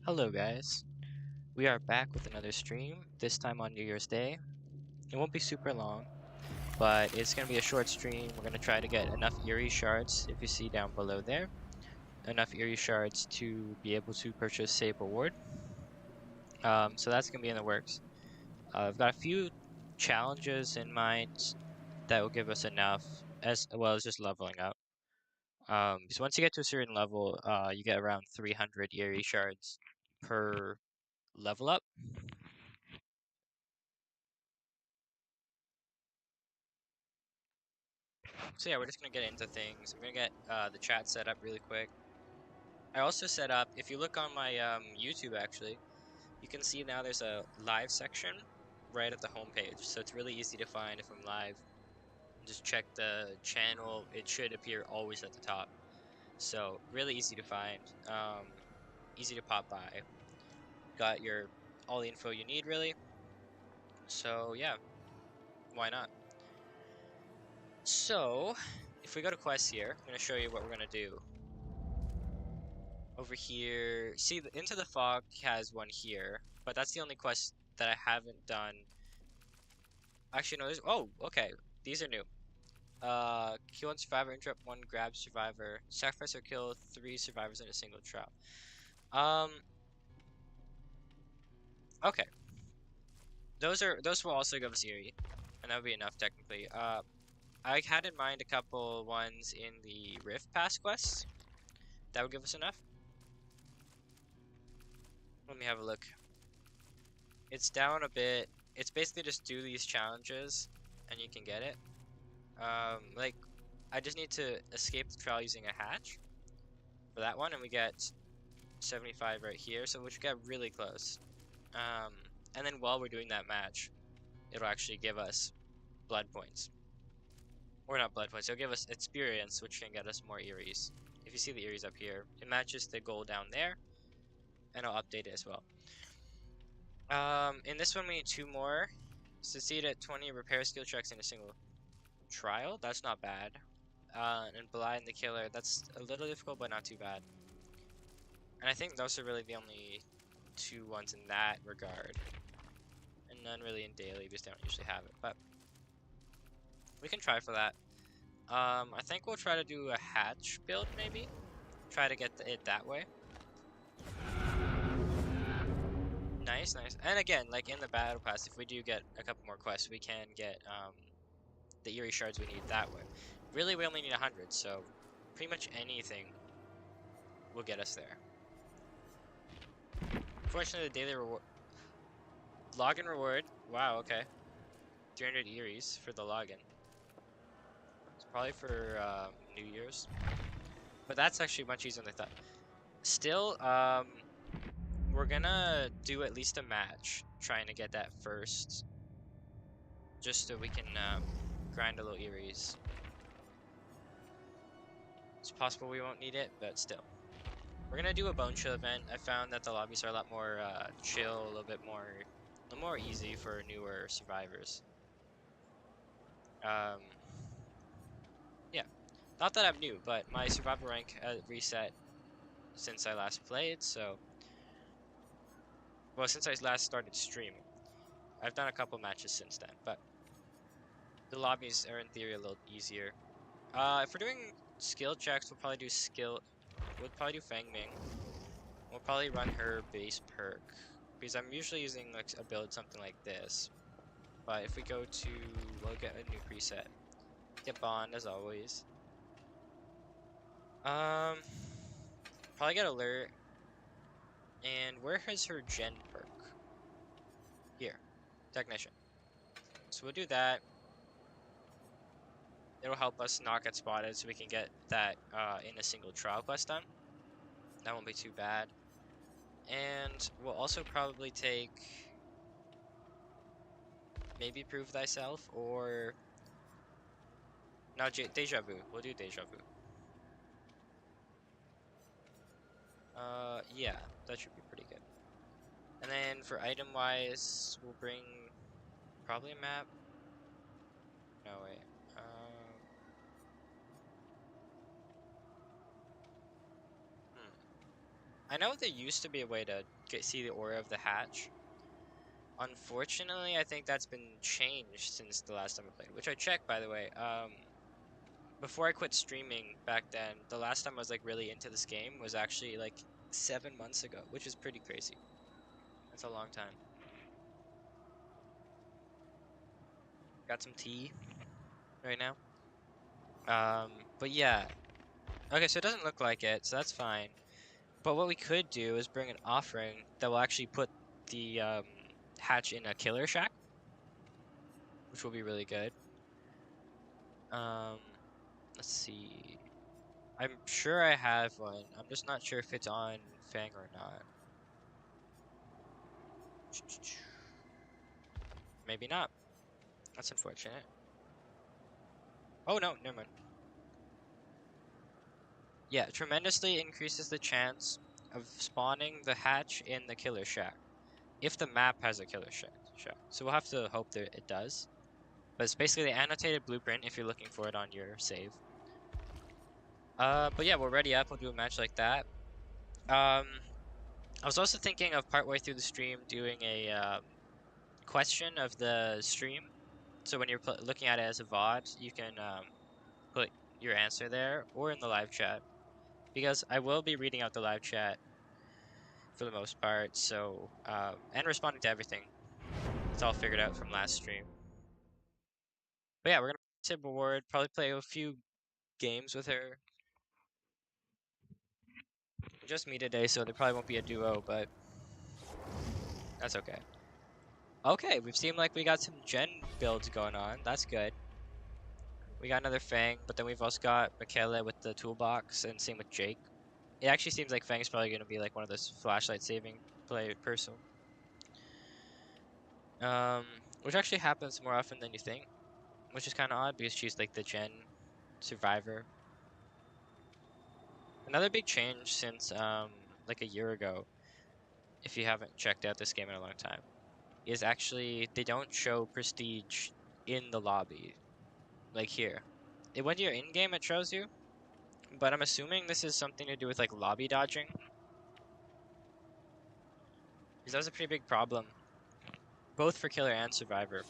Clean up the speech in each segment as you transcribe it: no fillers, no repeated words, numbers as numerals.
Hello guys, we are back with another stream, this time on New Year's Day. It won't be super long, but it's going to be a short stream. We're going to try to get enough Eerie shards, if you see down below there, enough Eerie shards to be able to purchase Sable Ward. So that's going to be in the works. I've got a few challenges in mind that will give us enough, as well as just leveling up. Because once you get to a certain level, you get around 300 Eerie shards per level up. So yeah, we're just gonna get into things. I'm gonna get the chat set up really quick. I also set up, if you look on my YouTube actually, you can see now there's a live section right at the home page. So it's really easy to find if I'm live. Just check the channel, it should appear always at the top. So really easy to find, easy to pop by. Got your all the info you need really. So yeah, why not? So if we go to quests here, I'm gonna show you what we're gonna do. Over here, see, Into the Fog has one here, but that's the only quest that I haven't done. Actually, no, there's, oh, okay, these are new. Kill one survivor, interrupt one grab survivor, sacrifice or kill 3 survivors in a single trial. Um, okay, those will also give us Eerie, and that would be enough technically. I had in mind a couple ones in the Rift Pass quests that would give us enough. Let me have a look. It's down a bit. It's basically just do these challenges, and you can get it. Like, I just need to escape the trial using a hatch for that one, and we get 75 right here, so we should get really close. And then while we're doing that match, it'll actually give us blood points. Or not blood points, it'll give us experience, which can get us more Eerie's. If you see the Eerie's up here, it matches the goal down there, and I'll update it as well. In this one we need 2 more. Succeed at 20 repair skill checks in a single trial. That's not bad. And Blind the Killer, that's a little difficult, but not too bad. And I think those are really the only 2 ones in that regard. And none really in daily, because they don't usually have it. But we can try for that. I think we'll try to do a hatch build, maybe? Try to get it that way. Nice, nice. And again, like in the battle pass, if we do get a couple more quests, we can get the Eerie shards we need that way. Really, we only need 100, so pretty much anything will get us there. Unfortunately, the daily reward, login reward. Wow, okay. 300 Eerie's for the login. It's probably for New Year's, but that's actually much easier than I thought. Still, we're gonna do at least a match, trying to get that first, just so we can grind a little Eerie's. It's possible we won't need it, but still. We're gonna do a Bone Chill event. I found that the lobbies are a lot more chill, a little bit more easy for newer survivors. Yeah, not that I'm new, but my survival rank reset since I last played. So, well, since I last started streaming, I've done a couple matches since then, but the lobbies are in theory a little easier. If we're doing skill checks, we'll probably do We'll probably do Feng Ming. We'll probably run her base perk, because I'm usually using like a build something like this. But if we go to, we'll get a new preset. Get Bond as always. Probably get Alert. And where is her gen perk? Here, Technician. So we'll do that. It'll help us not get spotted, so we can get that in a single trial quest done. That won't be too bad. And we'll also probably take maybe Prove Thyself, or now Deja Vu. We'll do Deja Vu. Yeah, that should be pretty good. And then for item wise, we'll bring probably a map. No, wait. I know there used to be a way to see the aura of the hatch. Unfortunately, I think that's been changed since the last time I played, which I checked, by the way. Before I quit streaming back then, the last time I was like really into this game was actually like 7 months ago, which is pretty crazy. That's a long time. Got some tea right now. But yeah. Okay, so it doesn't look like it, so that's fine. But what we could do is bring an offering that will actually put the hatch in a killer shack, which will be really good. Let's see. I'm sure I have one. I'm just not sure if it's on Feng or not. Maybe not. That's unfortunate. Oh no, never mind. Yeah, tremendously increases the chance of spawning the hatch in the killer shack. If the map has a killer shack. So we'll have to hope that it does. But it's basically the annotated blueprint if you're looking for it on your save. But yeah, we'll ready up. We'll do a match like that. I was also thinking of partway through the stream doing a question of the stream. So when you're looking at it as a VOD, you can put your answer there or in the live chat. Because I will be reading out the live chat for the most part, so and responding to everything. It's all figured out from last stream. But yeah, we're gonna play SableWard, probably play a few games with her. Just me today, so there probably won't be a duo, but that's okay. Okay, we've seemed like we got some gen builds going on. That's good. We got another Feng, but then we've also got Michaela with the toolbox, and same with Jake. It actually seems like Feng's probably going to be like one of those flashlight saving person. Which actually happens more often than you think, which is kind of odd because she's like the gen survivor. Another big change since like a year ago, if you haven't checked out this game in a long time, is actually they don't show prestige in the lobby, like here. When you're in game, it shows you, but I'm assuming this is something to do with like lobby dodging, because that was a pretty big problem, both for killer and survivor.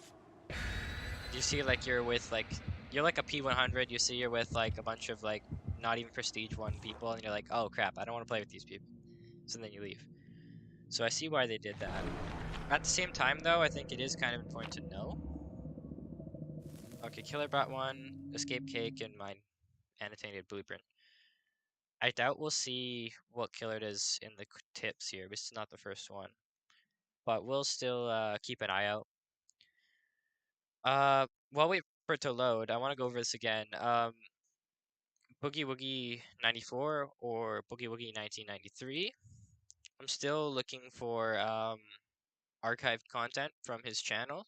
You see, like you're like a P100. You see, you're with like a bunch of like not even prestige 1 people, and you're like, oh crap, I don't want to play with these people. So then you leave. So I see why they did that. At the same time, though, I think it is kind of important to know. Okay, killer brought 1, escape cake, and my annotated blueprint. I doubt we'll see what killer it is in the tips here. This is not the first one, but we'll still keep an eye out. While we wait for it to load, I want to go over this again. Boogie Woogie 94 or Boogie Woogie 1993. I'm still looking for archived content from his channel.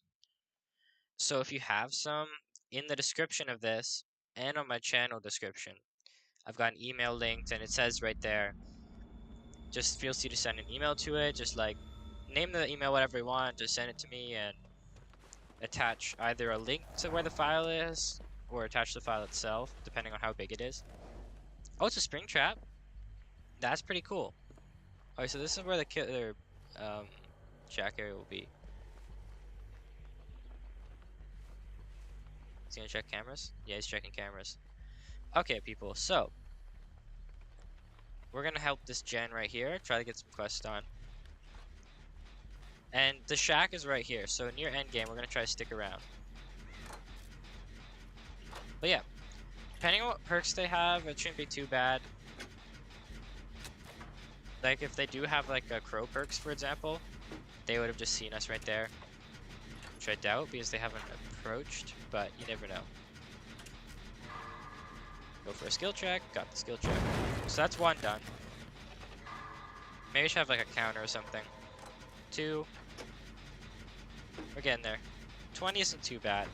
So if you have some, in the description of this and on my channel description, I've got an email linked and it says right there, just feel free to send an email to it. Just like name the email whatever you want, just send it to me and attach either a link to where the file is or attach the file itself, depending on how big it is. Oh, it's a spring trap. That's pretty cool. Okay, so this is where the killer shack area will be. He's gonna check cameras? Yeah, he's checking cameras. Okay, people, so we're gonna help this gen right here, try to get some quests done. And the shack is right here, so near endgame, we're gonna try to stick around. But yeah, depending on what perks they have, it shouldn't be too bad. Like, if they do have, like, a crow perks, for example, they would have just seen us right there. Which I doubt, because they haven't approached, but you never know. Go for a skill check, got the skill check. So that's 1 done. Maybe we should have, like, a counter or something. 2. We're getting there. 20 isn't too bad.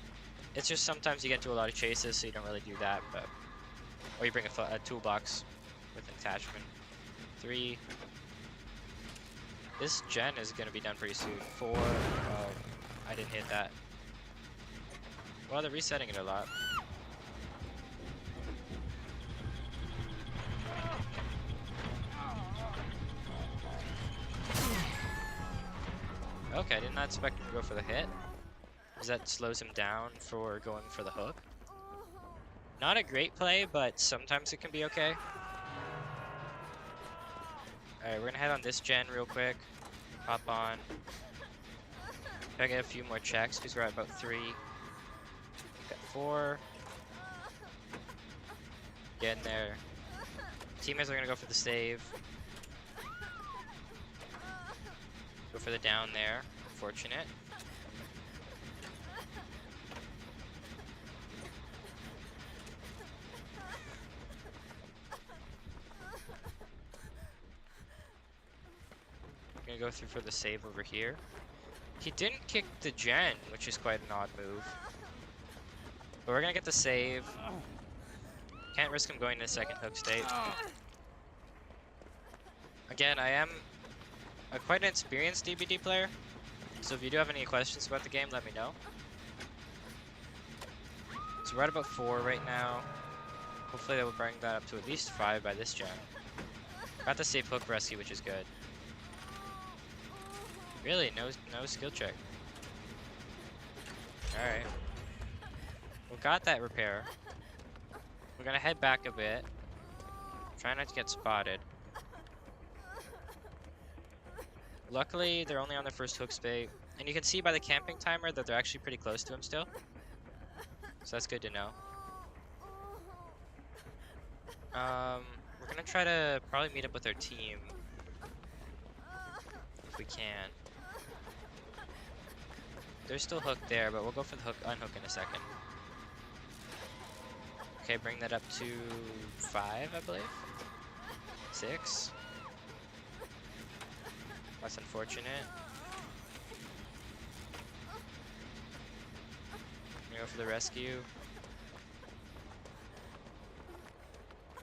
It's just sometimes you get into a lot of chases, so you don't really do that, but... Or you bring a toolbox with an attachment. 3. This gen is going to be done pretty soon. 4. Oh, I didn't hit that. Well, they're resetting it a lot. Okay, I did not expect him to go for the hit. Because that slows him down for going for the hook. Not a great play, but sometimes it can be okay. Alright, we're gonna head on this gen real quick. Hop on. Try to get a few more checks because we're at about 3. Got 4. Get in there. Teammates are gonna go for the save. Go for the down there. Unfortunate. Gonna go through for the save over here. He didn't kick the gen, which is quite an odd move. But we're gonna get the save. Can't risk him going to second hook state. Again, I am quite an experienced DBD player, so if you do have any questions about the game, let me know. So we're at about 4 right now. Hopefully they will bring that up to at least 5 by this gen. Got the safe hook rescue, which is good. Really, no skill check. Alright. We got that repair. We're gonna head back a bit. Try not to get spotted. Luckily, they're only on their first hook spate. And you can see by the camping timer that they're actually pretty close to him still. So that's good to know. We're gonna try to probably meet up with our team. If we can. They're still hooked there, but we'll go for the hook unhook in a second. Okay, bring that up to 5, I believe. 6. That's unfortunate. I'm gonna go for the rescue.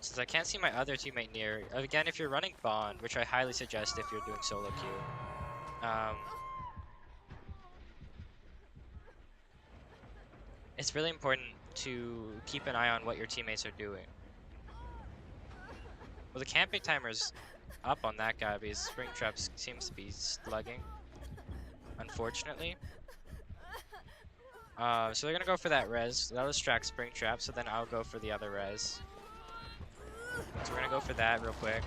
Since I can't see my other teammate near, again, if you're running Bond, which I highly suggest if you're doing solo queue, it's really important to keep an eye on what your teammates are doing. Well, the camping timer's up on that guy because Springtrap seems to be slugging, unfortunately. So they're gonna go for that res. That'll distract Springtrap, so then I'll go for the other res. So we're gonna go for that real quick.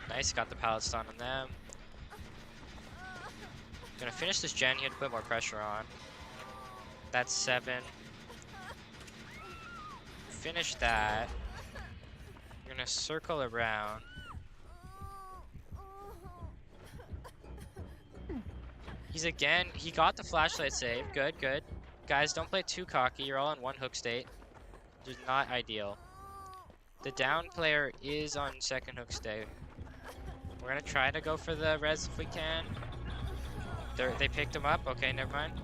Nice, got the pallet stun on them. Gonna finish this gen here to put more pressure on. That's 7. Finish that. We're gonna circle around. He got the flashlight save. Good, good. Guys, don't play too cocky. You're all on 1 hook state. Which is not ideal. The down player is on second hook state. We're gonna try to go for the res if we can. They picked him up. Okay, never mind.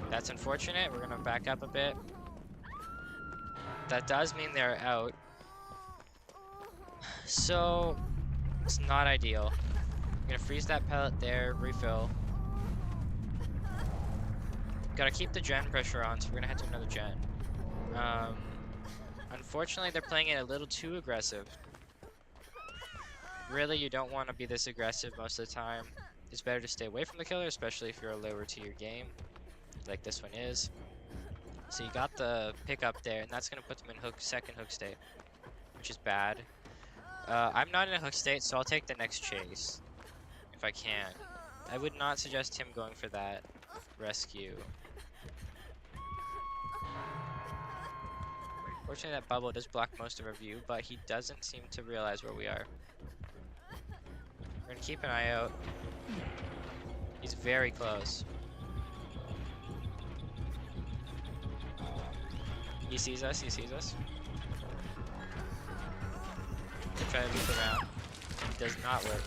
That's unfortunate. We're gonna back up a bit. That does mean they're out. So, it's not ideal. I'm gonna freeze that pellet there, refill. Gotta keep the gen pressure on, so we're gonna head to another gen. Unfortunately, they're playing it a little too aggressive. Really, you don't want to be this aggressive most of the time. It's better to stay away from the killer, especially if you're a lower tier game, like this one is. So you got the pickup there, and that's gonna put them in second hook state, which is bad. I'm not in a hook state, so I'll take the next chase if I can. I would not suggest him going for that rescue. Fortunately, that bubble does block most of our view, but he doesn't seem to realize where we are. We're gonna keep an eye out. He's very close. He sees us, he sees us. To try to loop around. It does not work,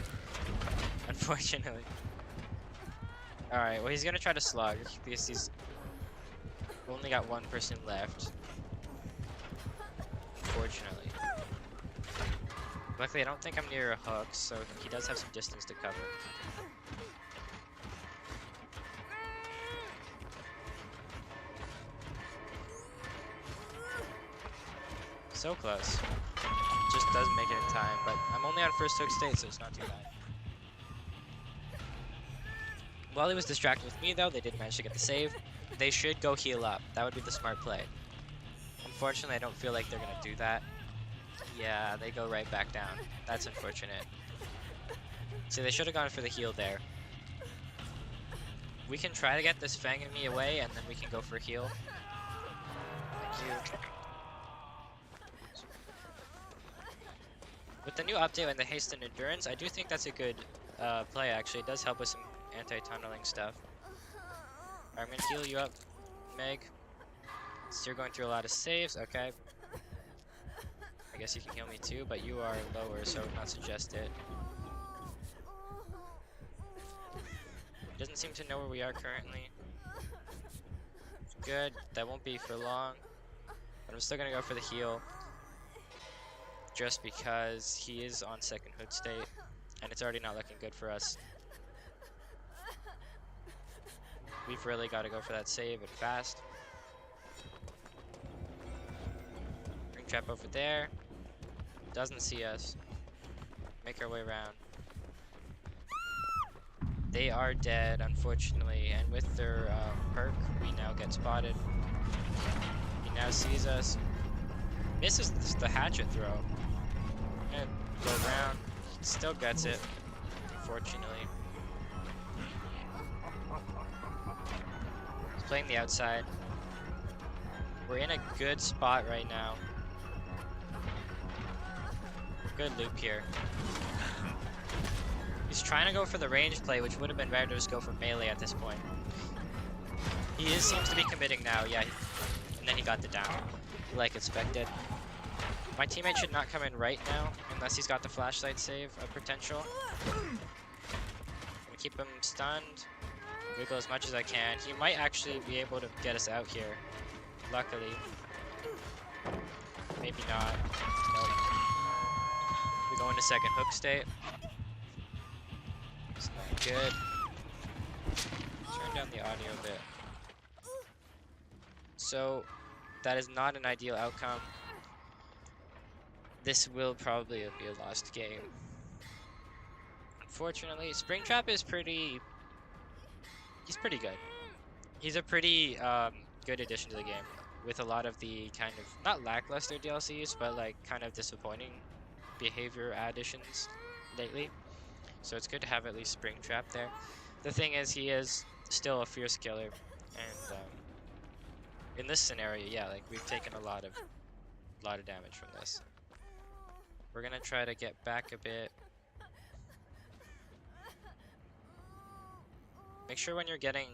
unfortunately. Alright, well, he's gonna try to slug because he's only got 1 person left. Unfortunately. Luckily, I don't think I'm near a hook, so he does have some distance to cover. So close. just doesn't make it in time, but I'm only on first hook state, so it's not too bad. While he was distracted with me, though, they did manage to get the save. They should go heal up. That would be the smart play. Unfortunately, I don't feel like they're going to do that. Yeah, they go right back down. That's unfortunate. See, they should have gone for the heal there. We can try to get this Feng and me away, and then we can go for heal. Thank you. With the new update and the haste and endurance, I do think that's a good play, actually. It does help with some anti-tunneling stuff. I'm going to heal you up, Meg. So you're going through a lot of saves, okay. I guess you can heal me too, but you are lower, so I would not suggest it. He doesn't seem to know where we are currently. Good, that won't be for long. But I'm still going to go for the heal. Just because he is on second hood state, and it's already not looking good for us. We've really got to go for that save and fast. Ring trap over there. Doesn't see us. Make our way around. They are dead, unfortunately, and with their perk, we now get spotted. He now sees us. Misses the hatchet throw. And go around. Still gets it, unfortunately. He's playing the outside. We're in a good spot right now. Good loop here. He's trying to go for the range play, which would have been better to just go for melee at this point. He seems to be committing now, yeah. And then he got the down, like expected. My teammate should not come in right now, unless he's got the flashlight save of potential. I'm gonna keep him stunned, wiggle as much as I can. He might actually be able to get us out here, luckily. Maybe not. Nope. We go into second hook state. It's not good. Turn down the audio a bit. So, that is not an ideal outcome. This will probably be a lost game. Unfortunately, Springtrap is he's pretty good. He's a pretty good addition to the game, with a lot of the kind of, not lackluster DLCs, but like kind of disappointing behavior additions lately. So it's good to have at least Springtrap there. The thing is, he is still a fierce killer, and in this scenario, yeah, like we've taken a lot of damage from this. We're gonna try to get back a bit. Make sure when you're getting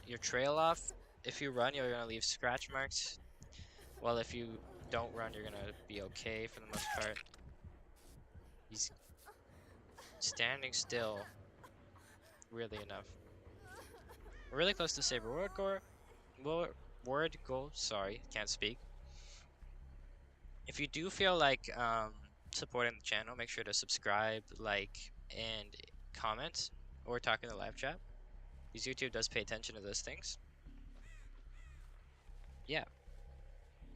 your trail off, if you run, you're gonna leave scratch marks. Well, if you don't run, you're gonna be okay for the most part. He's standing still, weirdly enough. We're really close to SableWard goal. Sorry, can't speak. If you do feel like supporting the channel, make sure to subscribe, like, and comment, or talk in the live chat, because YouTube does pay attention to those things. Yeah.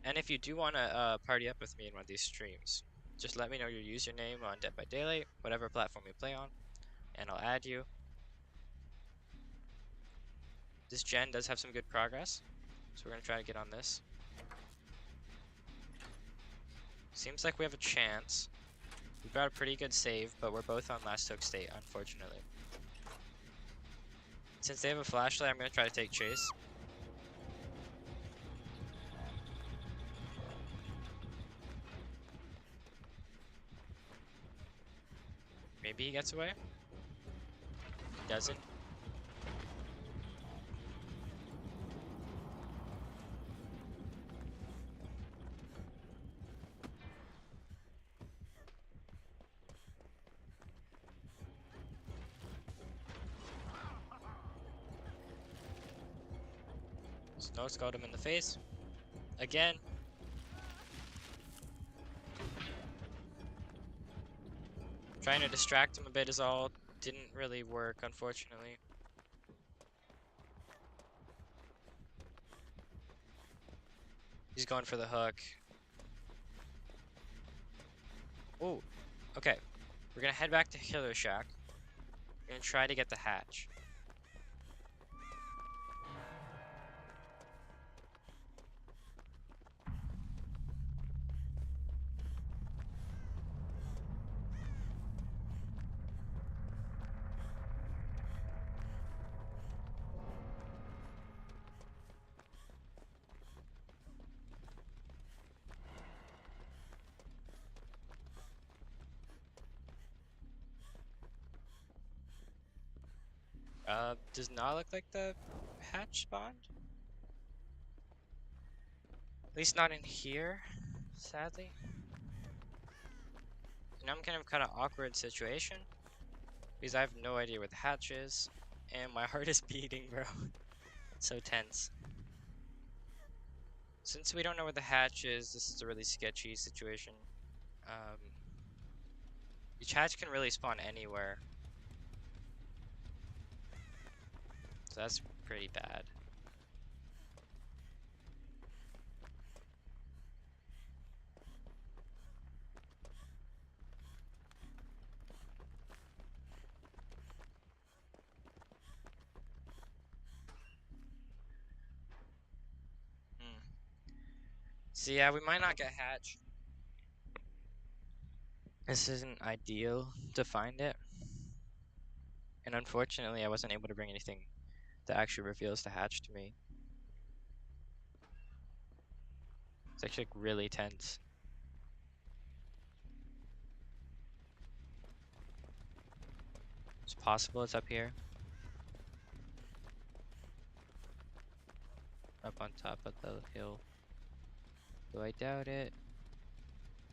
And if you do want to party up with me in one of these streams, just let me know your username on Deadbydaylight, whatever platform you play on, and I'll add you. This gen does have some good progress, so we're going to try to get on this. Seems like we have a chance. We've got a pretty good save, but we're both on last hook state, unfortunately. Since they have a flashlight, I'm going to try to take chase. Maybe he gets away. He doesn't. Snow scalded him in the face. Again. Trying to distract him a bit is all. Didn't really work, unfortunately. He's going for the hook. Oh, okay. We're gonna head back to Killer Shack. We're gonna try to get the hatch. Does not look like the hatch spawned. At least not in here, sadly. And I'm kind of awkward situation because I have no idea where the hatch is, and my heart is beating, bro. It's so tense. Since we don't know where the hatch is, this is a really sketchy situation. Each hatch can really spawn anywhere, so that's pretty bad. So yeah, we might not get hatch. This isn't ideal to find it. And unfortunately, I wasn't able to bring anything that actually reveals the hatch to me. It's actually like really tense. It's possible it's up here. Up on top of the hill. Though I doubt it.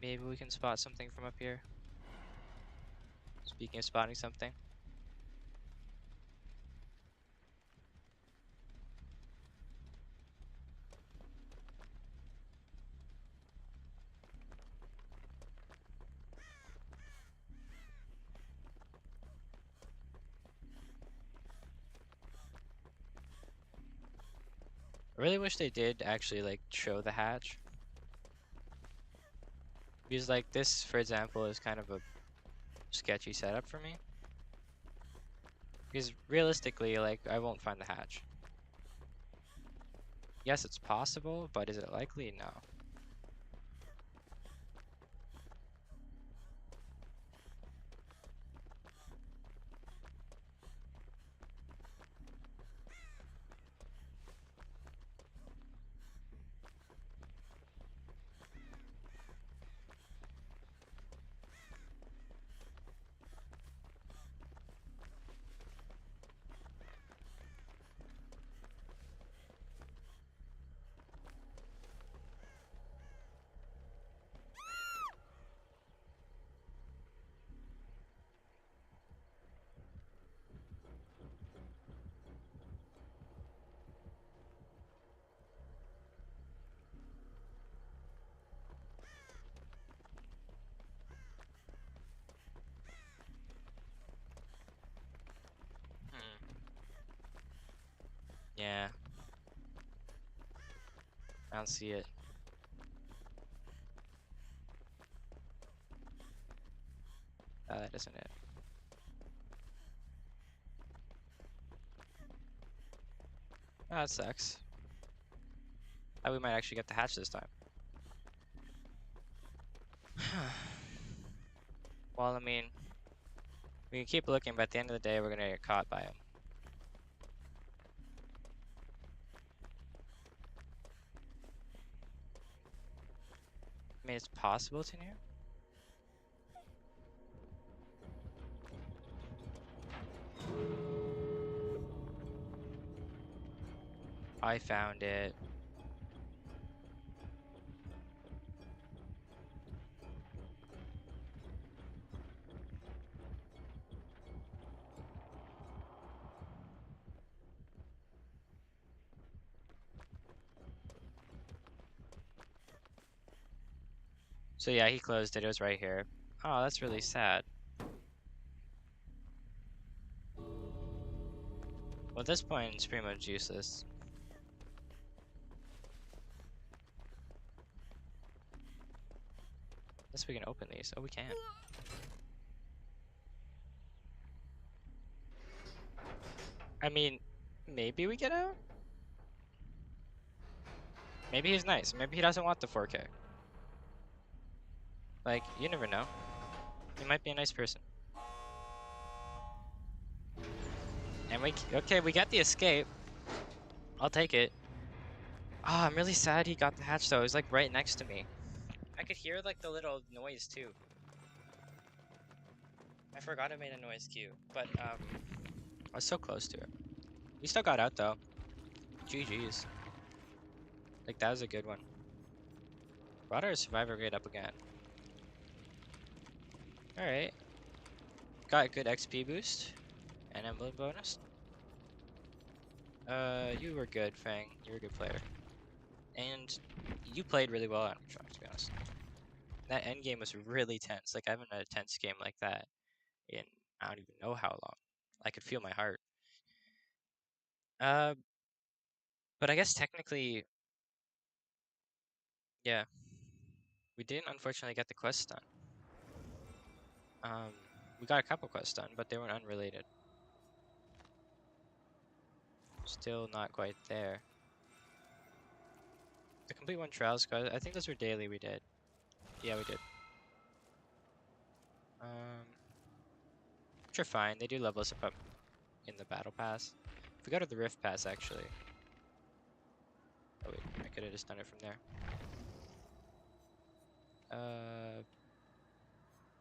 Maybe we can spot something from up here. Speaking of spotting something. I really wish they did actually like show the hatch. Because like this, for example, is kind of a sketchy setup for me. Because realistically, like, I won't find the hatch. Yes, it's possible, but is it likely? No. Yeah. I don't see it. That isn't it. Oh, that sucks. We might actually get the hatch this time. Well, I mean, we can keep looking, but at the end of the day, we're gonna get caught by him. I mean, it's possible it's in here. I found it. So yeah, he closed it. It was right here. Oh, that's really sad. Well, at this point, it's pretty much useless. Unless we can open these. Oh, we can. I mean, maybe we get out? Maybe he's nice. Maybe he doesn't want the 4K. Like, you never know. He might be a nice person. And okay, we got the escape. I'll take it. Ah, I'm really sad he got the hatch though. It was like right next to me. I could hear like the little noise too. I forgot I made a noise cue, but I was so close to it. We still got out though. GG's. Like that was a good one. Brought our survivor rate up again. Alright. Got a good XP boost. And emblem bonus. You were good, Feng. You were a good player. And you played really well on Armstrong, to be honest. That end game was really tense. Like I haven't had a tense game like that in I don't even know how long. I could feel my heart. But I guess technically, yeah, we didn't unfortunately get the quest done. We got a couple quests done, but they weren't unrelated. Still not quite there. The complete one trials quest. I think those were daily. We did. Yeah, we did. Which are fine. They do level us up in the battle pass. If we go to the rift pass, actually. Oh wait, I could have just done it from there.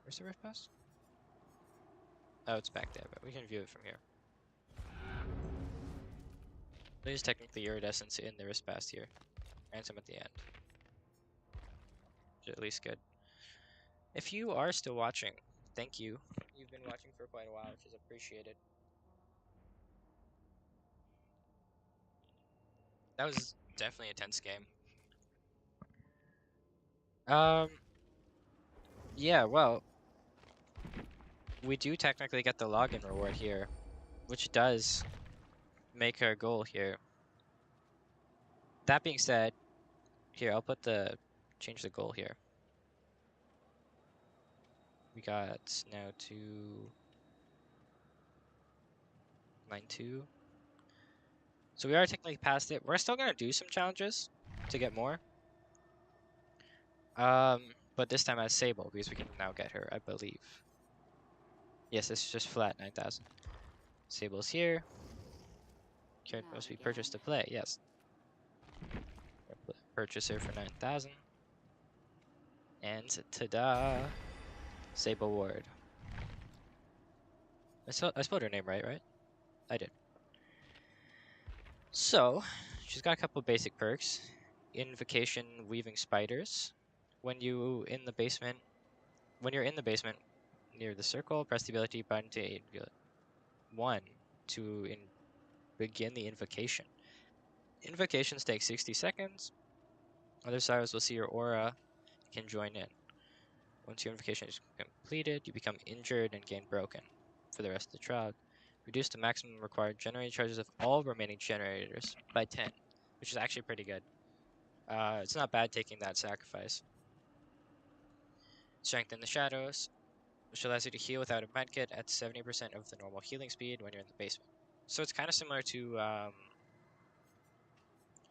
Where's the rift pass? Oh, it's back there, but we can view it from here. There's technically iridescence in the rift pass here, and some at the end. Which is at least good. If you are still watching, thank you. You've been watching for quite a while, which is appreciated. That was definitely a tense game. Yeah, well, we do technically get the login reward here, which does make our goal here. That being said, here, I'll change the goal here. We got now to 9-2. So we are technically past it. We're still gonna do some challenges to get more. But this time as Sable, because we can now get her, I believe. Yes, this is just flat 9,000. Sable's here. Character must be purchased to play, yes. Purchase her for 9,000. And ta-da! Sable Ward. I spelled her name right? I did. So, she's got a couple basic perks. Invocation Weaving Spiders. When you're in the basement near the circle, press the ability button to 1 to begin the invocation. Invocations take 60 seconds. Other survivors will see your aura can join in. Once your invocation is completed, you become injured and gain broken for the rest of the trial. Reduce the maximum required generating charges of all remaining generators by 10, which is actually pretty good. It's not bad taking that sacrifice. Strengthen the shadows, which allows you to heal without a medkit at 70% of the normal healing speed when you're in the basement. So it's kind of similar to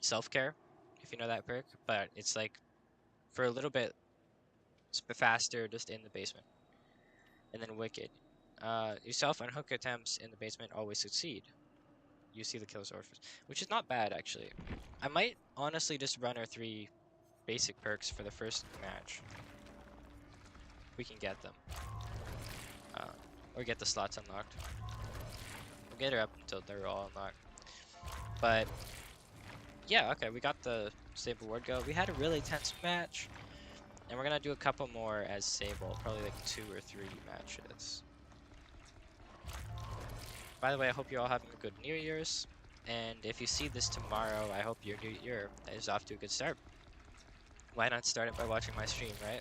self-care, if you know that perk, but it's like for a little bit faster just in the basement. And then Wicked. Your self-unhook attempts in the basement always succeed. You see the killer's orifice, which is not bad actually. I might honestly just run our 3 basic perks for the first match. We can get them. Or get the slots unlocked. We'll get her up until they're all unlocked. But yeah, okay, we got the Sable Ward go. We had a really tense match. And we're gonna do a couple more as Sable, probably like 2 or 3 matches. By the way, I hope you're all having a good New Year's. And if you see this tomorrow, I hope your New Year is off to a good start. Why not start it by watching my stream, right?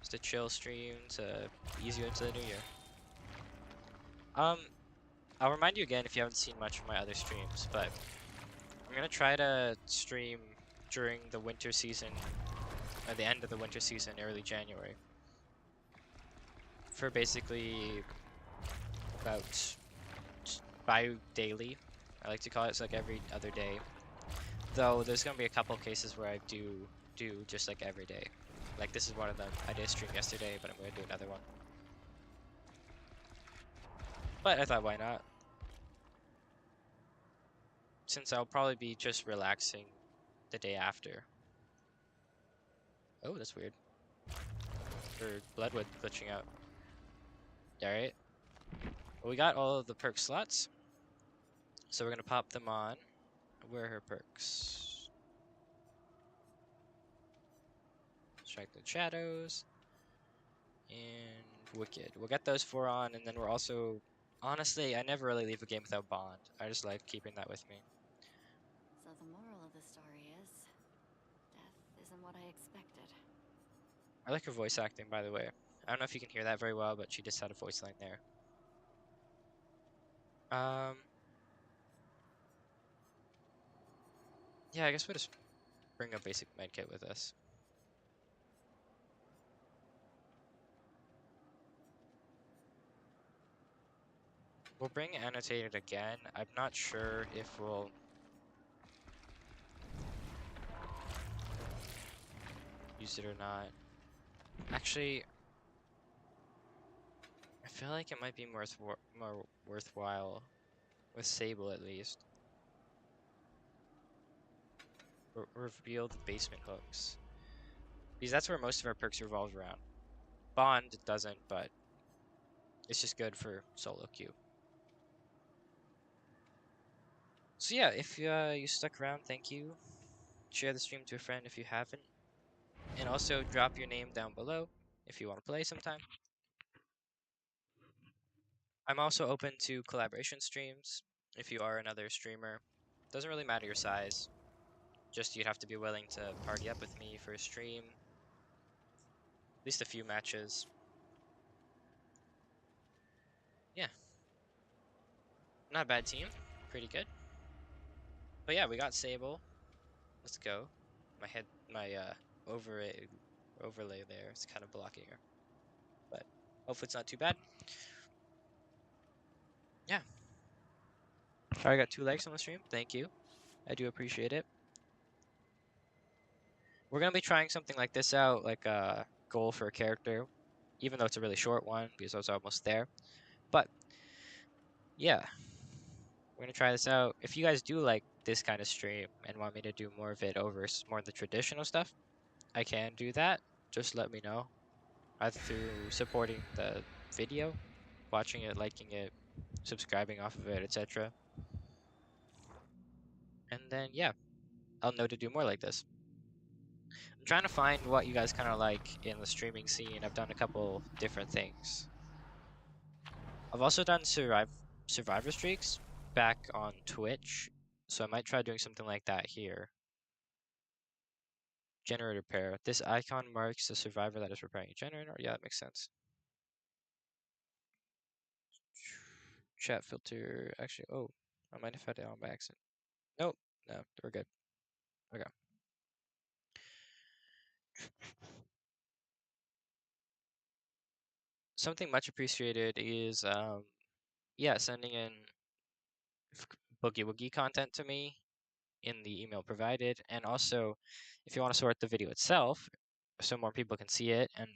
Just a chill stream to ease you into the new year. I'll remind you again if you haven't seen much of my other streams, but I'm gonna try to stream during the winter season at the end of the winter season, early January, for basically about bi-daily. I like to call it. It's like every other day. Though there's gonna be a couple cases where I do just like every day. Like this is one of them. I did a stream yesterday, but I'm gonna do another one. But I thought, why not? Since I'll probably be just relaxing the day after. Oh, that's weird. Or Bloodwood glitching out. Alright. Well, we got all of the perk slots. So we're gonna pop them on. Where are her perks? Strike the Shadows. And Wicked. We'll get those 4 on, and then we're also... Honestly, I never really leave a game without Bond. I just like keeping that with me. So the moral of the story is, death isn't what I expected. I like her voice acting, by the way. I don't know if you can hear that very well, but she just had a voice line there. Yeah, I guess we'll just bring a basic medkit with us. We'll bring Annotated again. I'm not sure if we'll... use it or not. Actually, I feel like it might be more worthwhile with Sable at least. Reveal the basement hooks. Because that's where most of our perks revolve around. Bond doesn't, but it's just good for solo queue. So yeah, if you stuck around, thank you. Share the stream to a friend if you haven't. And also drop your name down below if you want to play sometime. I'm also open to collaboration streams if you are another streamer. Doesn't really matter your size. Just you'd have to be willing to party up with me for a stream. At least a few matches. Yeah. Not a bad team. Pretty good. But yeah, we got Sable. Let's go. My overlay there is kind of blocking her. But hopefully it's not too bad. Yeah. Sorry, I got 2 likes on the stream. Thank you. I do appreciate it. We're going to be trying something like this out, like a goal for a character, even though it's a really short one because I was almost there. But yeah, we're going to try this out. If you guys do like this kind of stream and want me to do more of it over more of the traditional stuff, I can do that. Just let me know. Either through supporting the video, watching it, liking it, subscribing off of it, etc. And then, yeah, I'll know to do more like this. I'm trying to find what you guys kind of like in the streaming scene. I've done a couple different things. I've also done survivor streaks back on Twitch, so I might try doing something like that here. Generator pair. This icon marks the survivor that is repairing a generator. Yeah, that makes sense. Chat filter. Actually, oh, I might have had it on by accident. Nope, no, we're good. Okay. Something much appreciated is, yeah, sending in Boogie Woogie content to me in the email provided, and also if you want to sort the video itself so more people can see it and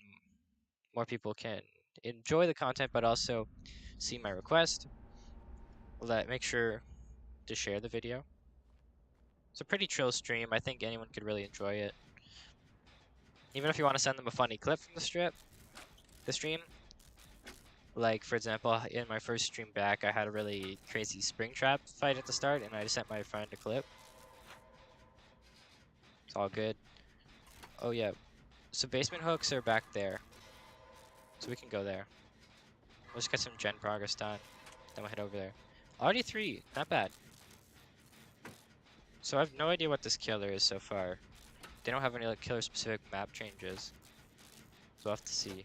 more people can enjoy the content but also see my request, make sure to share the video. It's a pretty chill stream. I think anyone could really enjoy it. Even if you want to send them a funny clip from the stream. Like, for example, in my first stream back, I had a really crazy Springtrap fight at the start, and I just sent my friend a clip. It's all good. Oh, yeah. So basement hooks are back there. So we can go there. We'll just get some gen progress done. Then we'll head over there. Already 3. Not bad. So I have no idea what this killer is so far. They don't have any like killer-specific map changes. So we'll have to see.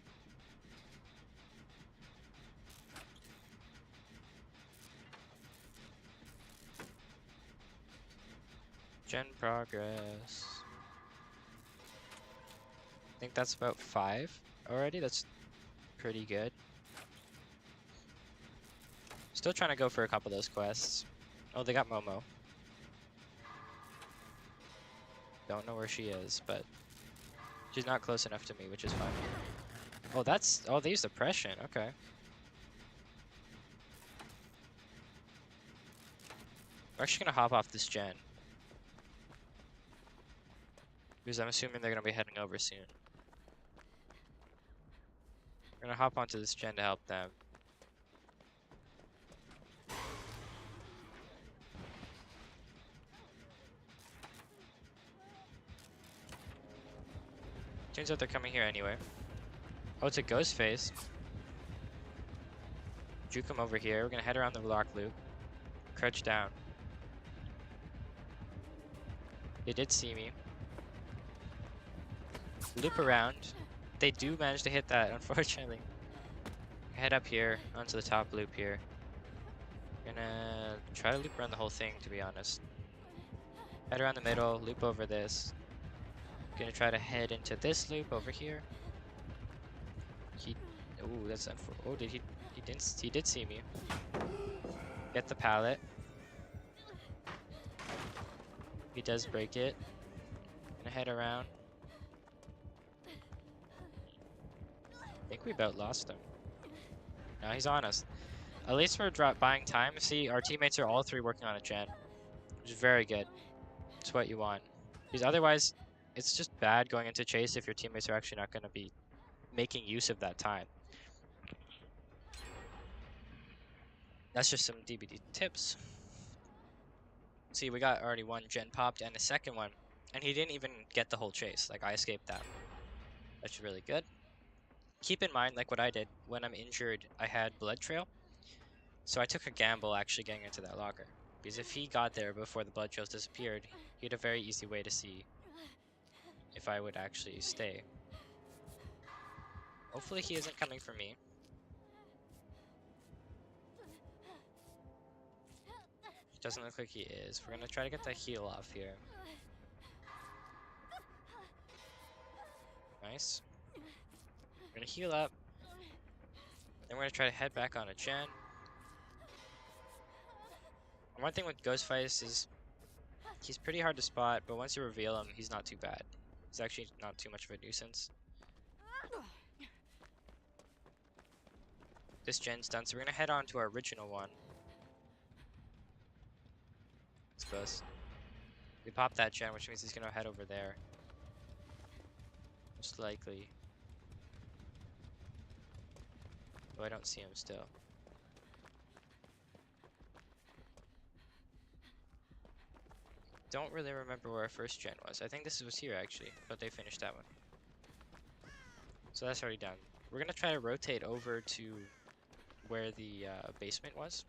Gen progress. think that's about 5 already. That's pretty good. Still trying to go for a couple of those quests. Oh, they got Momo. Don't know where she is, but she's not close enough to me, which is fine. Oh, oh, they used oppression. Okay. We're actually gonna hop off this gen. Because I'm assuming they're gonna be heading over soon. We're gonna hop onto this gen to help them. Turns out they're coming here anyway. Oh, it's a ghost face. Juke him over here. We're gonna head around the lock loop. Crouch down. They did see me. Loop around. They do manage to hit that, unfortunately. Head up here, onto the top loop here. Gonna try to loop around the whole thing, to be honest. Head around the middle, loop over this. Gonna try to head into this loop over here. Oh, that's unfortunate. Oh, he did see me. Get the pallet. He does break it. Gonna head around. I think we about lost him. No, he's on us. At least we're buying time. See, our teammates are all 3 working on a gen, which is very good. It's what you want. Because otherwise, it's just bad going into chase if your teammates are actually not going to be making use of that time. That's just some DBD tips. See, we got already 1 gen popped and a second one, and he didn't even get the whole chase. Like, I escaped that. That's really good. Keep in mind, like what I did, when I'm injured, I had blood trail. So I took a gamble actually getting into that locker. Because if he got there before the blood trails disappeared, he had a very easy way to see if I would actually stay. Hopefully he isn't coming for me. Doesn't look like he is. We're gonna try to get that heal off here. Nice. We're gonna heal up. Then we're gonna try to head back on a gen. And one thing with Ghost Fights is he's pretty hard to spot, but once you reveal him, he's not too bad. He's actually not too much of a nuisance. This gen's done, so we're gonna head on to our original one. It's close. We popped that gen, which means he's gonna head over there. Most likely. Oh, I don't see him still. Don't really remember where our first gen was. I think this was here actually, but they finished that one. So that's already done. We're gonna try to rotate over to where the basement was.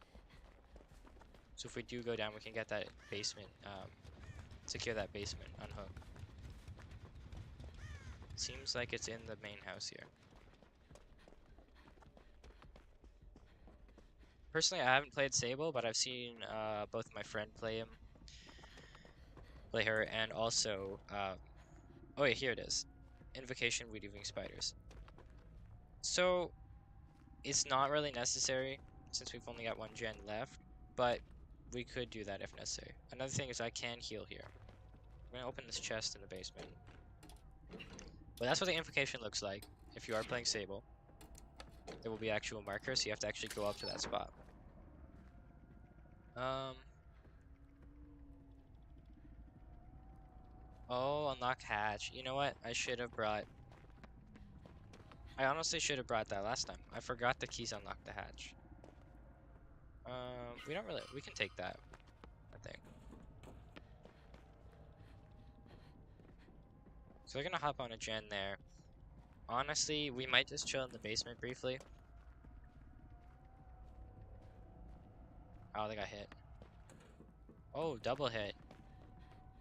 So if we do go down, we can get that basement, secure that basement, unhook. Seems like it's in the main house here. Personally, I haven't played Sable, but I've seen both my friend play her, and also, oh yeah, here it is. Invocation Weaving Spiders. So, it's not really necessary, since we've only got 1 gen left, but we could do that if necessary. Another thing is I can heal here. I'm gonna open this chest in the basement. But that's what the invocation looks like if you are playing Sable. There will be actual markers, so you have to actually go up to that spot. Oh, unlock hatch. You know what? I honestly should have brought that last time. I forgot the keys unlock the hatch. We can take that, I think. So they're gonna hop on a gen there. Honestly, we might just chill in the basement briefly. Oh, they got hit. Oh, double hit.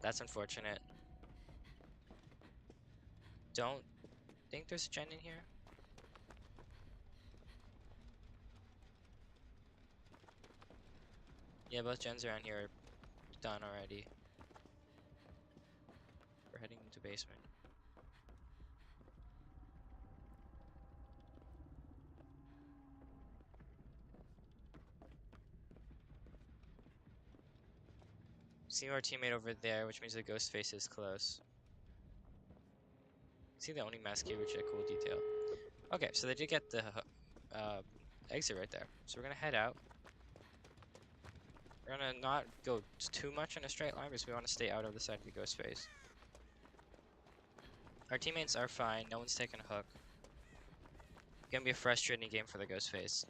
That's unfortunate. Don't think there's a gen in here. Yeah, both gens around here are done already. We're heading into basement. See our teammate over there, which means the ghost face is close. See the Oni mask here, which is a cool detail. Okay, so they did get the exit right there. So we're gonna head out. We're gonna not go too much in a straight line because we want to stay out of the side of the ghost face. Our teammates are fine. No one's taking a hook. Gonna be a frustrating game for the ghost face.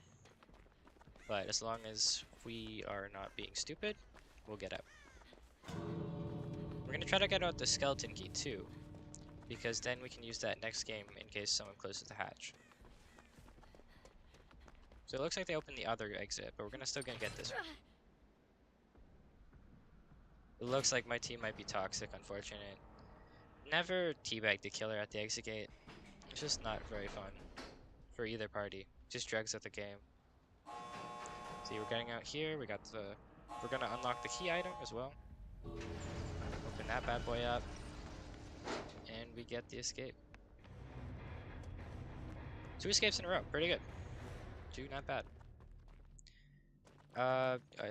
But as long as we are not being stupid, we'll get out. We're gonna try to get out the skeleton key too, because then we can use that next game in case someone closes the hatch. So it looks like they opened the other exit, but we're still gonna get this one. It looks like my team might be toxic, unfortunate. Never teabag the killer at the exit gate. It's just not very fun for either party. Just drags out the game. See, we're getting out here. We're gonna unlock the key item as well. Open that bad boy up, and we get the escape. 2 escapes in a row, pretty good. 2, not bad.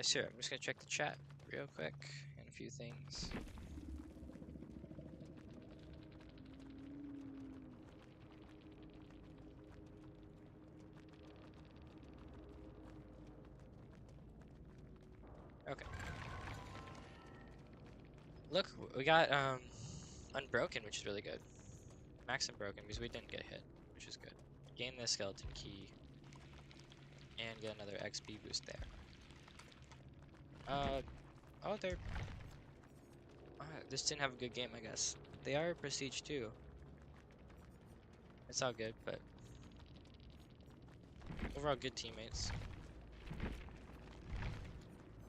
Sure, I'm just gonna check the chat real quick and a few things. Okay. Look, we got Unbroken, which is really good. Max Unbroken because we didn't get hit, which is good. Gain the skeleton key and get another XP boost there. Oh, they're this didn't have a good game, I guess. They are Prestige too. It's all good, but overall good teammates.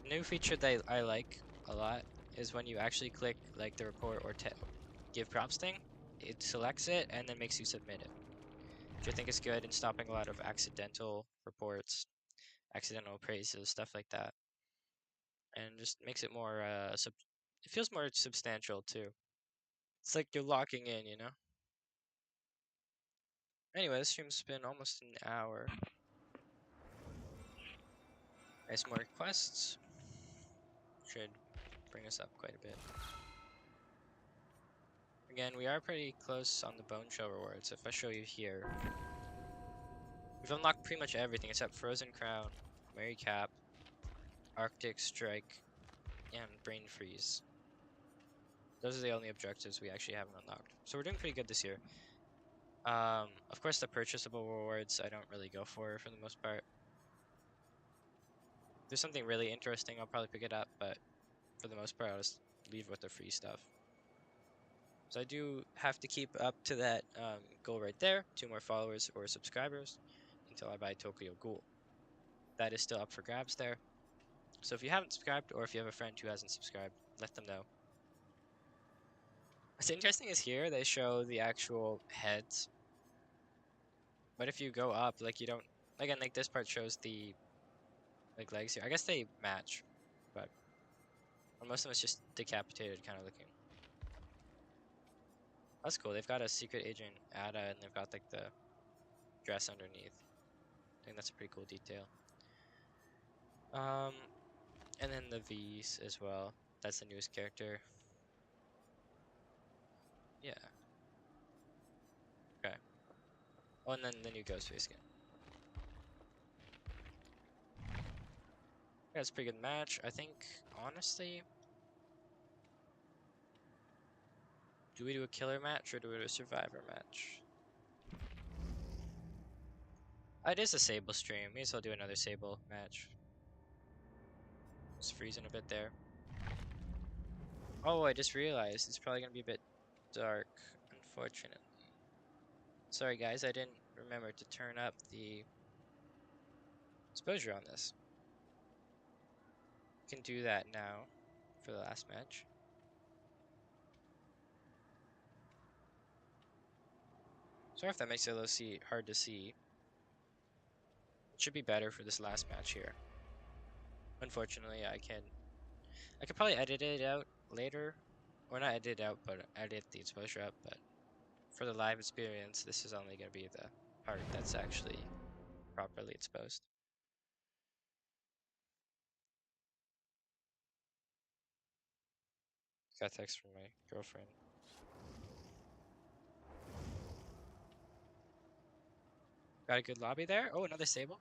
New feature that I like a lot is when you actually click like the report or give props thing, it selects it and then makes you submit it, which I think is good in stopping a lot of accidental reports, accidental praises, stuff like that, and just makes it more it feels more substantial too. It's like you're locking in, you know. Anyway, this stream's been almost an hour. Nice, more quests should bring us up quite a bit. Again, we are pretty close on the bone shell rewards. If I show you here, we've unlocked pretty much everything except Frozen Crown, Mary Cap, Arctic Strike, and Brain Freeze. Those are the only objectives we actually haven't unlocked. So we're doing pretty good this year. Of course, the purchasable rewards I don't really go for the most part. If there's something really interesting, I'll probably pick it up, but for the most part, I'll just leave with the free stuff. So I do have to keep up to that goal right there, 2 more followers or subscribers, until I buy Tokyo Ghoul. That is still up for grabs there. So if you haven't subscribed, or if you have a friend who hasn't subscribed, let them know. What's interesting is here, they show the actual heads. But if you go up, like you don't, again, like this part shows the like legs here. I guess they match, but most of them is just decapitated kind of looking. That's cool. They've got a secret agent Ada, and they've got like the dress underneath. I think that's a pretty cool detail. And then the V's as well. That's the newest character. Yeah. Okay. Oh, and then the new Ghostface skin. Yeah, it's a pretty good match. I think, honestly, do we do a killer match or do we do a survivor match? It is a Sable stream. May as well do another Sable match. Just freezing a bit there. Oh, I just realized it's probably gonna be a bit dark, unfortunately. Sorry guys, I didn't remember to turn up the exposure on this. Can do that now for the last match. Sorry if that makes it a little hard to see. It should be better for this last match here. Unfortunately, I could probably edit it out later. Or not edit it out, but edit the exposure up, but for the live experience, this is only going to be the part that's actually properly exposed. Got a text from my girlfriend. Got a good lobby there. Oh, another Sable.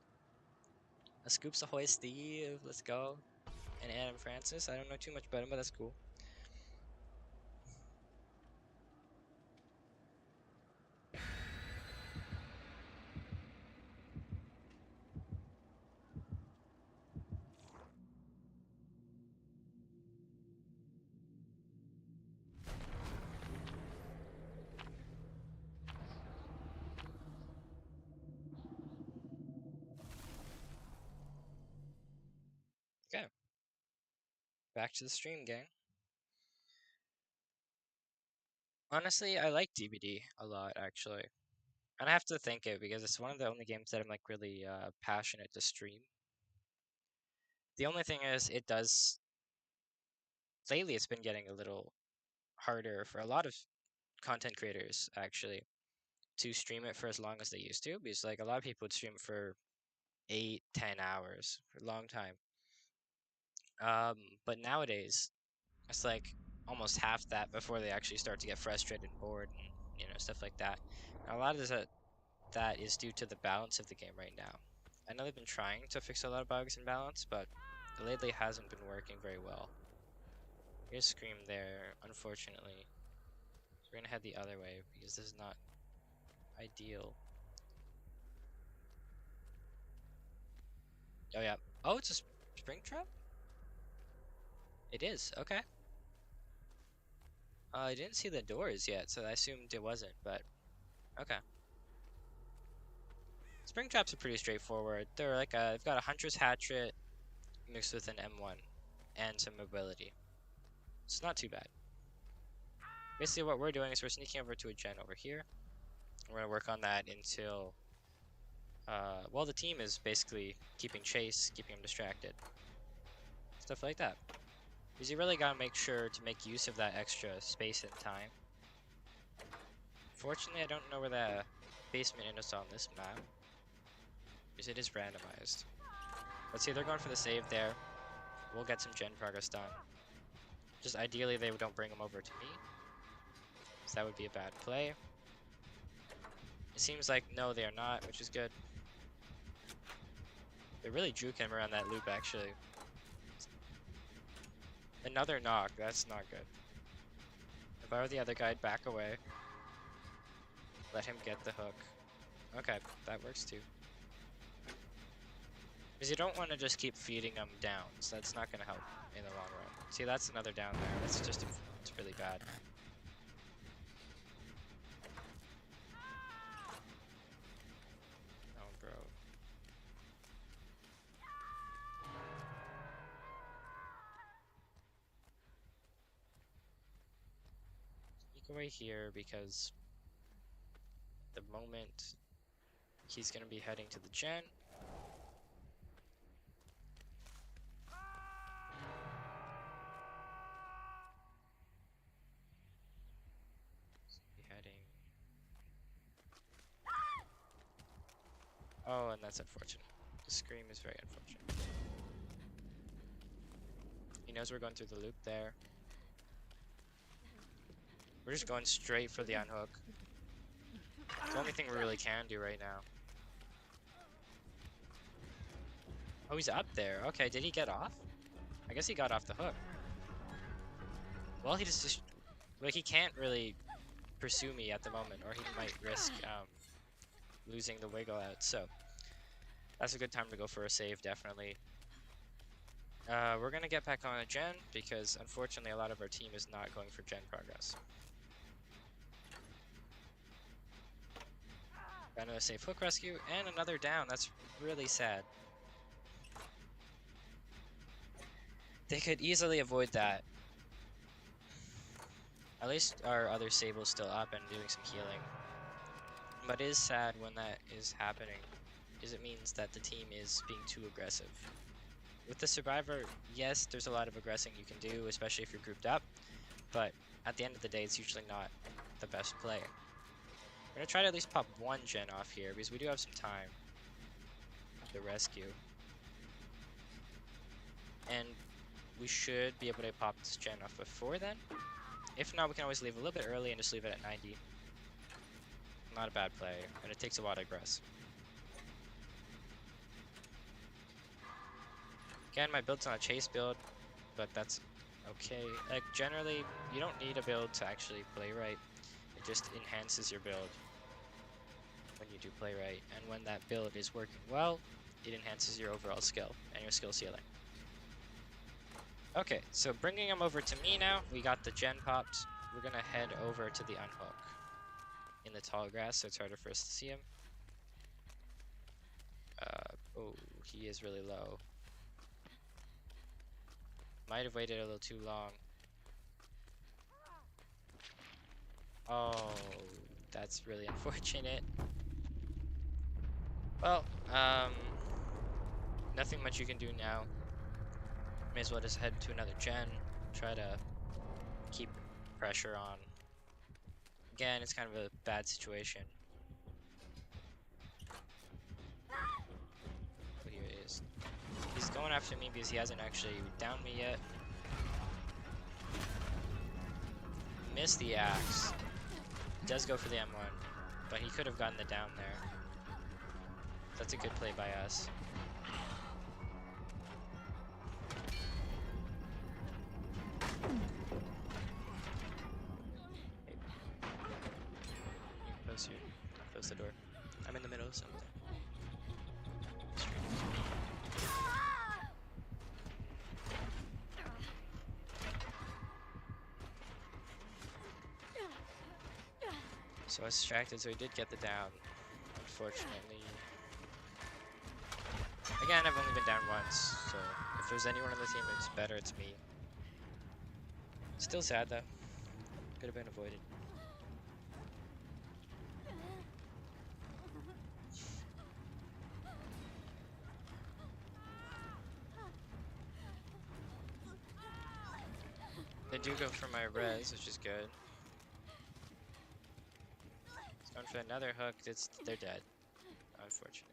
A Scoops Ahoy Steve. Let's go. And Adam Francis. I don't know too much about him, but that's cool. Okay. Back to the stream, gang. Honestly, I like DBD a lot, actually. And I have to thank it because it's one of the only games that I'm like really passionate to stream. The only thing is, it does. Lately, it's been getting a little harder for a lot of content creators, actually, to stream it for as long as they used to. Because, like, a lot of people would stream for 8-10 hours for a long time. But nowadays, it's like almost half that before they actually start to get frustrated and bored and stuff like that. And a lot of that is due to the balance of the game right now. I know they've been trying to fix a lot of bugs and balance, but lately hasn't been working very well. Here's Scream there, unfortunately. So we're gonna head the other way because this is not ideal. Oh yeah. Oh, it's a spring trap? It is, okay. I didn't see the doors yet, so I assumed it wasn't, but okay. Spring traps are pretty straightforward. They're like they've got a Hunter's Hatchet mixed with an M1 and some mobility. It's not too bad. Basically what we're doing is we're sneaking over to a gen over here. We're gonna work on that until well, the team is basically keeping chase, keeping them distracted. Stuff like that. Because you really gotta make sure to make use of that extra space and time. Fortunately, I don't know where the basement is on this map, because it is randomized. Let's see, they're going for the save there. We'll get some gen progress done. Just ideally, they don't bring them over to me, so that would be a bad play. It seems like no, they are not, which is good. They really juke him around that loop, actually. Another knock, that's not good. If I were the other guy, I'd back away. Let him get the hook. Okay, that works too. Because you don't want to just keep feeding them down, so that's not going to help in the long run. See, that's another down there. That's just, it's really bad. Oh, bro. Sneak away here because the moment he's going to be heading to the gen. Oh, and that's unfortunate. The scream is very unfortunate. He knows we're going through the loop there. We're just going straight for the unhook. It's the only thing we really can do right now. Oh, he's up there. Okay, did he get off? I guess he got off the hook. Well, he just like, he can't really pursue me at the moment, or he might risk losing the wiggle out, so that's a good time to go for a save, definitely. We're gonna get back on a gen, because unfortunately a lot of our team is not going for gen progress. Got another safe hook rescue, and another down. That's really sad. They could easily avoid that. At least our other Sable's still up and doing some healing. But it is sad when that is happening, because it means that the team is being too aggressive. With the Survivor, yes, there's a lot of aggressing you can do, especially if you're grouped up, but at the end of the day, it's usually not the best play. We're gonna try to at least pop one gen off here, because we do have some time to rescue. And we should be able to pop this gen off before then. If not, we can always leave a little bit early and just leave it at 90. Not a bad play, and it takes a lot of aggress. Again, my build's not a chase build, but that's okay. Like, generally, you don't need a build to actually play right. It just enhances your build when you do play right. And when that build is working well, it enhances your overall skill and your skill ceiling. Okay, so bringing him over to me now. We got the gen popped. We're gonna head over to the unhook in the tall grass, so it's harder for us to see him. Oh, he is really low. Might have waited a little too long. Oh, that's really unfortunate. Well, nothing much you can do now. May as well just head to another gen. Try to keep pressure on. Again, it's kind of a bad situation. But here he is. He's going after me because he hasn't actually downed me yet. Missed the axe. Does go for the M1, but he could have gotten the down there. That's a good play by us. Close the door. I'm in the middle of something. So I was distracted, so he did get the down, unfortunately. Again, I've only been down once, so if there's anyone on the team it's better, it's me. Still sad though. Could have been avoided. They do go for my res, which is good. It's going for another hook. They're dead. Unfortunate.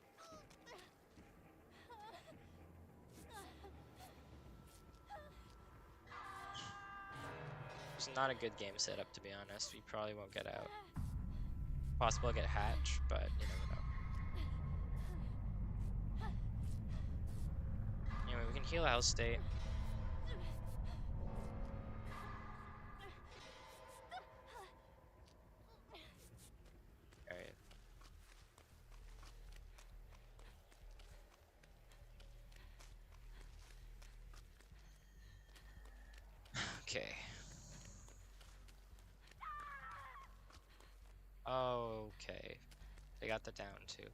It's not a good game setup, to be honest. We probably won't get out. Possible I'll get hatch, but you never know. Anyway, we can heal house state. Alright. Okay. Okay. They got the down too.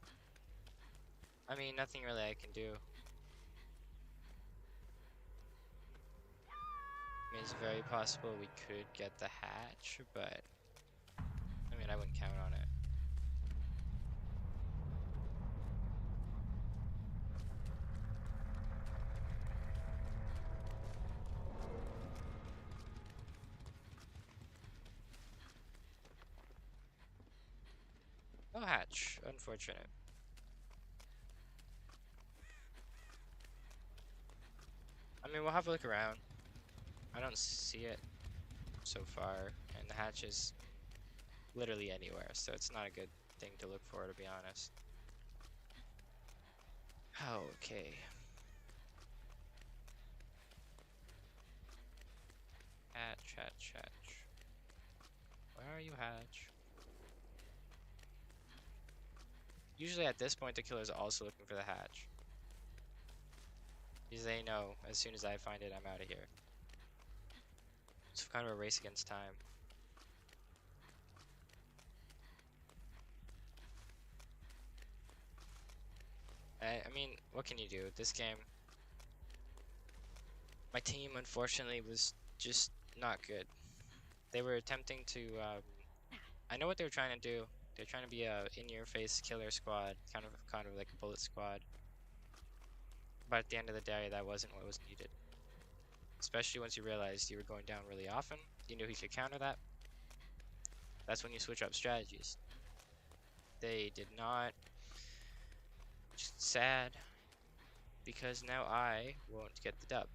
I mean, nothing really I can do. I mean, it's very possible we could get the hatch, but I mean, I wouldn't count on it. No hatch, unfortunate. I mean, we'll have a look around. I don't see it so far, and the hatch is literally anywhere, so it's not a good thing to look for, to be honest. Oh, okay. Hatch, hatch, hatch. Where are you, hatch? Usually at this point, the killer's also looking for the hatch. Because they know, as soon as I find it, I'm out of here. It's kind of a race against time. I mean, what can you do? This game, my team, unfortunately, was just not good. They were attempting to, I know what they were trying to do. They're trying to be a in-your-face killer squad, kind of like a bullet squad. But at the end of the day, that wasn't what was needed. Especially once you realized you were going down really often, you knew he could counter that. That's when you switch up strategies. They did not. Just sad, because now I won't get the dub.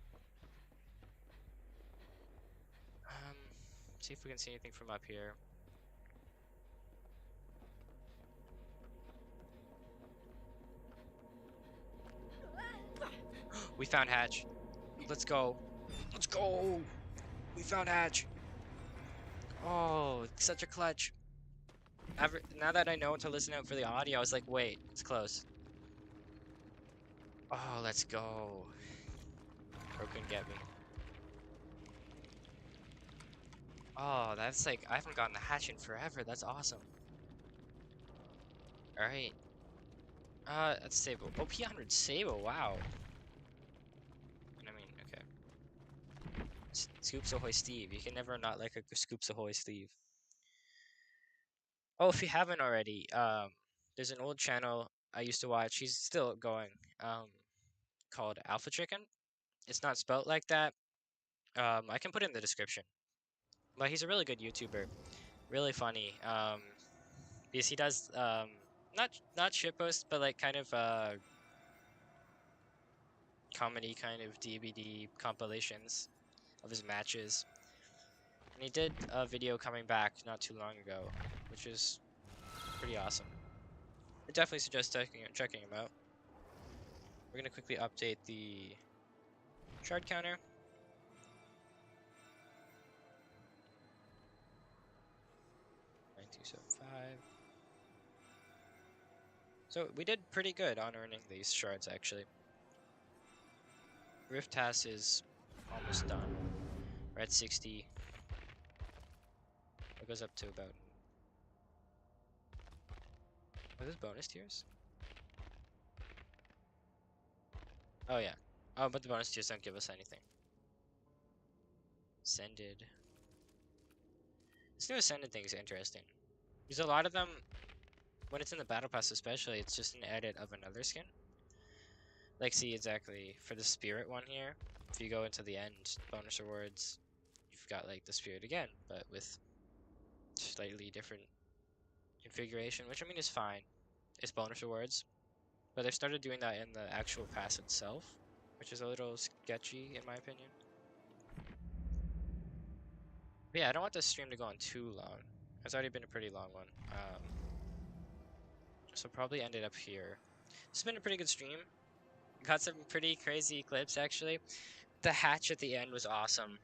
See if we can see anything from up here. We found hatch. Let's go. Let's go. We found hatch. Oh, such a clutch. Now that I know to listen out for the audio, I was like, wait, it's close. Oh, let's go. Bro couldn't get me. Oh, that's like, I haven't gotten the hatch in forever. That's awesome. Alright. That's Sable. Oh, P100 Sable, wow. I mean, okay. Scoops Ahoy Steve. You can never not like a Scoops Ahoy Steve. Oh, if you haven't already, there's an old channel I used to watch. He's still going. Called Alpha Chicken. It's not spelt like that. I can put it in the description. But he's a really good YouTuber. Really funny. Because he does not shitposts, but like kind of comedy kind of DVD compilations of his matches. And he did a video coming back not too long ago, which is pretty awesome. I definitely suggest checking him out. We're gonna quickly update the shard counter. 9275. So we did pretty good on earning these shards actually. Rift task is almost done. We're at 60. It goes up to about. Are those bonus tiers? Oh yeah. Oh, but the bonus tiers don't give us anything. Ascended. This new Ascended thing is interesting. Because a lot of them, when it's in the battle pass especially, it's just an edit of another skin. Like, see exactly, for the spirit one here, if you go into the end bonus rewards, you've got like the spirit again, but with slightly different configuration, which I mean is fine. It's bonus rewards. But they've started doing that in the actual pass itself, which is a little sketchy in my opinion. But yeah, I don't want this stream to go on too long. It's already been a pretty long one. So probably ended up here. This has been a pretty good stream. Got some pretty crazy clips actually. The hatch at the end was awesome.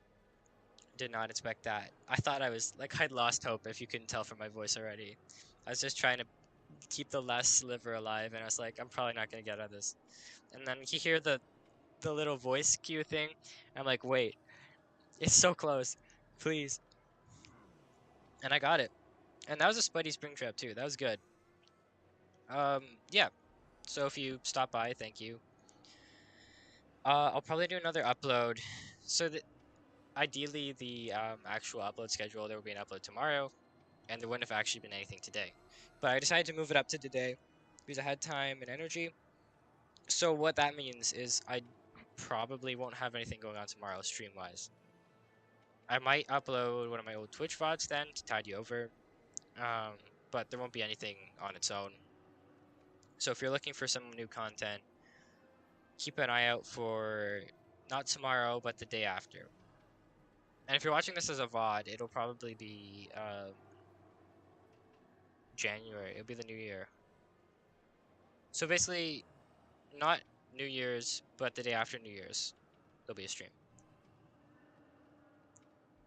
Did not expect that. I thought I was like I'd lost hope if you couldn't tell from my voice already. I was just trying to keep the last sliver alive and I was like, I'm probably not gonna get out of this. And then you hear the little voice cue thing. I'm like, wait, it's so close. Please. And I got it. And that was a Spuddy Springtrap too. That was good. Yeah. So if you stop by, thank you. I'll probably do another upload. So that ideally the actual upload schedule, there will be an upload tomorrow, and there wouldn't have actually been anything today. But I decided to move it up to today because I had time and energy. So what that means is I probably won't have anything going on tomorrow stream-wise. I might upload one of my old Twitch VODs then to tide you over, but there won't be anything on its own. So if you're looking for some new content, keep an eye out for not tomorrow, but the day after. And if you're watching this as a VOD, it'll probably be January. It'll be the new year. So basically, not New Year's, but the day after New Year's, there'll be a stream.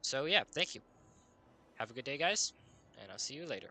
So yeah, thank you. Have a good day, guys, and I'll see you later.